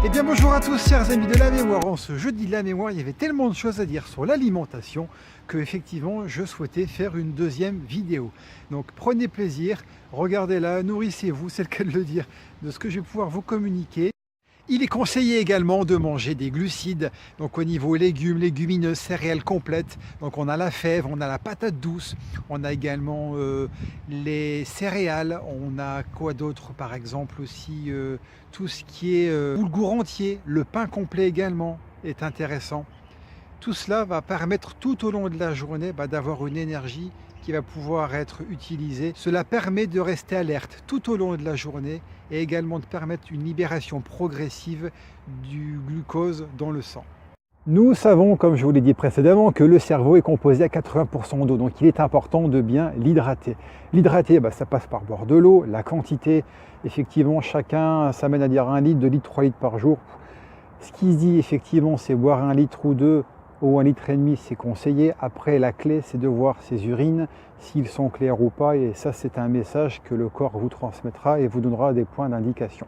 Eh bien bonjour à tous chers amis de la mémoire. En ce jeudi de la mémoire, il y avait tellement de choses à dire sur l'alimentation que effectivement je souhaitais faire une deuxième vidéo. Donc prenez plaisir, regardez-la, nourrissez-vous, c'est le cas de le dire, de ce que je vais pouvoir vous communiquer. Il est conseillé également de manger des glucides, donc au niveau légumes, légumineuses, céréales complètes. Donc on a la fève, on a la patate douce, on a également les céréales, on a quoi d'autre par exemple aussi tout ce qui est boulgour entier, le pain complet également est intéressant. Tout cela va permettre tout au long de la journée d'avoir une énergie qui va pouvoir être utilisée. Cela permet de rester alerte tout au long de la journée et également de permettre une libération progressive du glucose dans le sang. Nous savons, comme je vous l'ai dit précédemment, que le cerveau est composé à 80% d'eau, donc il est important de bien l'hydrater. L'hydrater, ça passe par boire de l'eau, la quantité, effectivement, chacun s'amène à dire 1 litre, 2 litres, 3 litres par jour. Ce qui se dit, effectivement, c'est boire 1 litre ou 2 ou 1,5 litre, c'est conseillé. Après, la clé, c'est de voir ses urines, s'ils sont clairs ou pas. Et ça, c'est un message que le corps vous transmettra et vous donnera des points d'indication.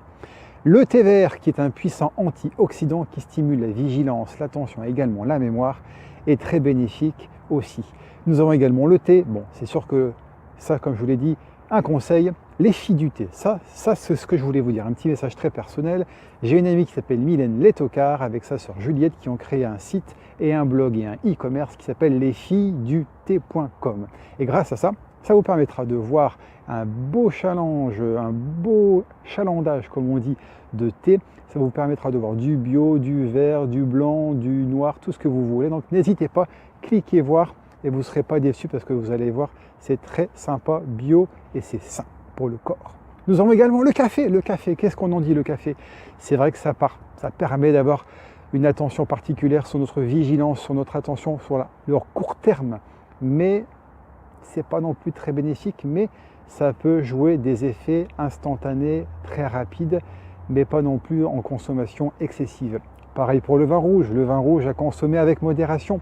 Le thé vert, qui est un puissant antioxydant qui stimule la vigilance, l'attention et également la mémoire, est très bénéfique aussi. Nous avons également le thé. Bon, c'est sûr que ça, comme je vous l'ai dit, un conseil, les filles du thé. Ça c'est ce que je voulais vous dire. Un petit message très personnel. J'ai une amie qui s'appelle Mylène Letocard avec sa sœur Juliette qui ont créé un site et un blog et un e-commerce qui s'appelle lesfillesduthé.com. Et grâce à ça, ça vous permettra de voir un beau challenge, un beau chalandage, comme on dit, de thé. Ça vous permettra de voir du bio, du vert, du blanc, du noir, tout ce que vous voulez. Donc n'hésitez pas, cliquez voir et vous ne serez pas déçus parce que vous allez voir, c'est très sympa, bio et c'est sain pour le corps. Nous avons également le café. Le café, qu'est-ce qu'on en dit le café? C'est vrai que ça permet d'avoir une attention particulière sur notre vigilance, sur notre attention sur le court terme. Mais c'est pas non plus très bénéfique, mais ça peut jouer des effets instantanés, très rapides, mais pas non plus en consommation excessive. Pareil pour le vin rouge à consommer avec modération.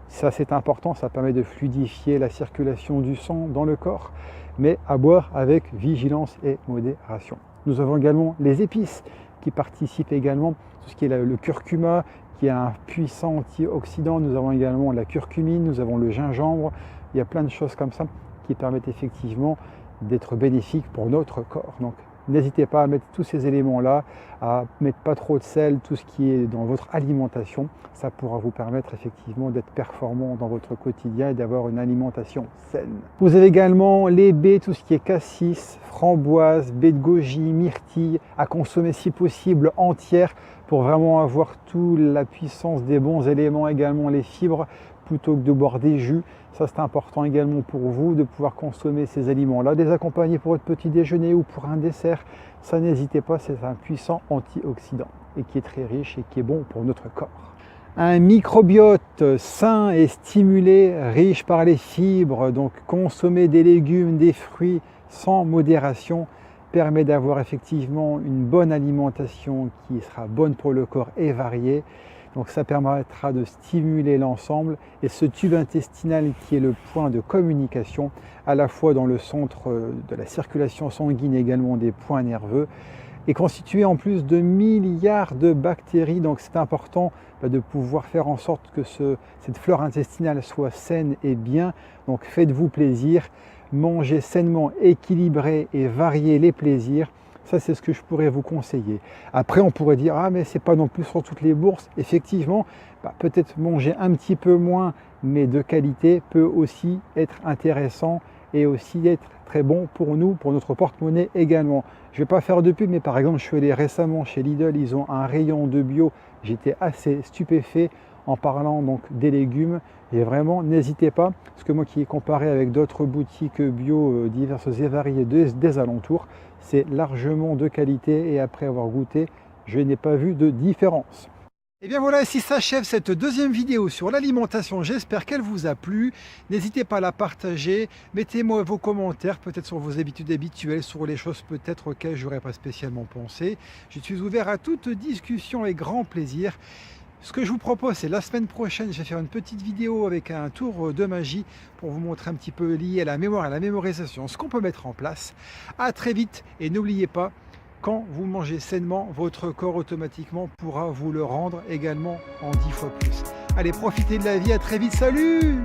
Ça c'est important, ça permet de fluidifier la circulation du sang dans le corps, mais à boire avec vigilance et modération. Nous avons également les épices qui participent également, tout ce qui est le curcuma, qui est un puissant antioxydant. Nous avons également la curcumine, nous avons le gingembre. Il y a plein de choses comme ça qui permettent effectivement d'être bénéfiques pour notre corps. Donc n'hésitez pas à mettre tous ces éléments-là, à mettre pas trop de sel, tout ce qui est dans votre alimentation. Ça pourra vous permettre effectivement d'être performant dans votre quotidien et d'avoir une alimentation saine. Vous avez également les baies, tout ce qui est cassis, framboise, baie de goji, myrtille, à consommer si possible entière pour vraiment avoir toute la puissance des bons éléments, également les fibres, plutôt que de boire des jus. Ça c'est important également pour vous de pouvoir consommer ces aliments-là, des accompagner pour votre petit déjeuner ou pour un dessert. Ça n'hésitez pas, c'est un puissant antioxydant et qui est très riche et qui est bon pour notre corps. Un microbiote sain et stimulé, riche par les fibres, donc consommer des légumes, des fruits sans modération permet d'avoir effectivement une bonne alimentation qui sera bonne pour le corps et variée. Donc ça permettra de stimuler l'ensemble et ce tube intestinal qui est le point de communication à la fois dans le centre de la circulation sanguine et également des points nerveux est constitué en plus de milliards de bactéries. Donc c'est important de pouvoir faire en sorte que cette flore intestinale soit saine et bien. Donc faites-vous plaisir, mangez sainement, équilibré et variez les plaisirs. Ça, c'est ce que je pourrais vous conseiller. Après, on pourrait dire, ah, mais c'est pas non plus sur toutes les bourses. Effectivement, peut-être manger un petit peu moins, mais de qualité, peut aussi être intéressant et aussi être très bon pour nous, pour notre porte-monnaie également. Je ne vais pas faire de pub, mais par exemple, je suis allé récemment chez Lidl, ils ont un rayon de bio. J'étais assez stupéfait en parlant donc des légumes. Et vraiment, n'hésitez pas, parce que moi qui ai comparé avec d'autres boutiques bio diverses et variées des alentours, c'est largement de qualité et après avoir goûté, je n'ai pas vu de différence. Et bien voilà, ainsi s'achève cette deuxième vidéo sur l'alimentation. J'espère qu'elle vous a plu. N'hésitez pas à la partager. Mettez-moi vos commentaires, peut-être sur vos habitudes habituelles, sur les choses peut-être auxquelles je n'aurais pas spécialement pensé. Je suis ouvert à toute discussion et grand plaisir. Ce que je vous propose, c'est la semaine prochaine, je vais faire une petite vidéo avec un tour de magie pour vous montrer un petit peu lié à la mémoire et à la mémorisation, ce qu'on peut mettre en place. À très vite et n'oubliez pas, quand vous mangez sainement, votre corps automatiquement pourra vous le rendre également en 10 fois plus. Allez, profitez de la vie, à très vite, salut!